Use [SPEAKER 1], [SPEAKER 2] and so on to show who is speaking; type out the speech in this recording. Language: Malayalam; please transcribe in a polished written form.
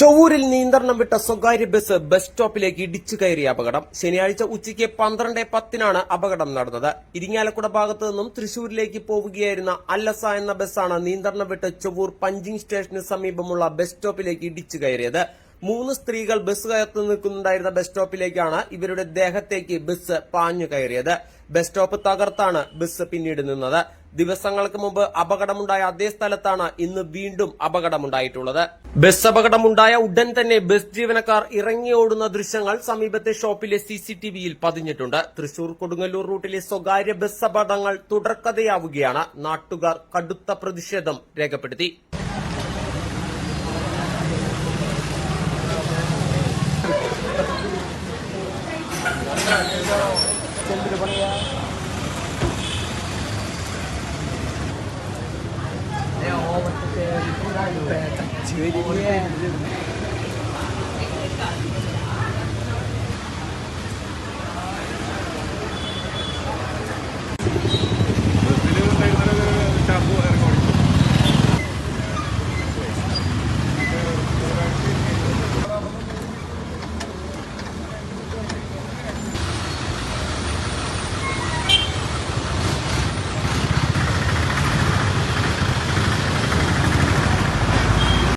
[SPEAKER 1] ചൊവ്വൂരിൽ നിയന്ത്രണം വിട്ട സ്വകാര്യ ബസ് സ്റ്റോപ്പിലേക്ക് ഇടിച്ചു കയറിയ അപകടം. ശനിയാഴ്ച ഉച്ചയ്ക്ക് 12:10 അപകടം നടന്നത്. ഇരിങ്ങാലക്കുട ഭാഗത്തു നിന്നും തൃശൂരിലേക്ക് പോവുകയായിരുന്ന അല്ലസ എന്ന ബസ്സാണ് നിയന്ത്രണം വിട്ട് ചൊവ്വൂർ പഞ്ചിംഗ് സ്റ്റേഷന് സമീപമുള്ള ബസ് സ്റ്റോപ്പിലേക്ക് ഇടിച്ചു കയറിയത്. 3 സ്ത്രീകൾ ബസ് കയർത്തു നിൽക്കുന്നുണ്ടായിരുന്ന ബസ് സ്റ്റോപ്പിലേക്കാണ് ഇവരുടെ ദേഹത്തേക്ക് ബസ് പാഞ്ഞു കയറിയത്. ബസ് സ്റ്റോപ്പ് തകർത്താണ് ബസ് പിന്നീട് നിന്നത്. ദിവസങ്ങൾക്ക് മുമ്പ് അപകടമുണ്ടായ അതേ സ്ഥലത്താണ് ഇന്ന് വീണ്ടും അപകടമുണ്ടായിട്ടുള്ളത്. ബസ് അപകടമുണ്ടായ ഉടൻ തന്നെ ബസ് ജീവനക്കാർ ഇറങ്ങിയോടുന്ന ദൃശ്യങ്ങൾ സമീപത്തെ ഷോപ്പിലെ CCTVയിൽ പതിഞ്ഞിട്ടുണ്ട്. തൃശൂർ കൊടുങ്ങല്ലൂർ റൂട്ടിലെ സ്വകാര്യ ബസ് അപകടങ്ങൾ തുടർക്കഥയാവുകയാണ്. നാട്ടുകാർ കടുത്ത പ്രതിഷേധം രേഖപ്പെടുത്തി.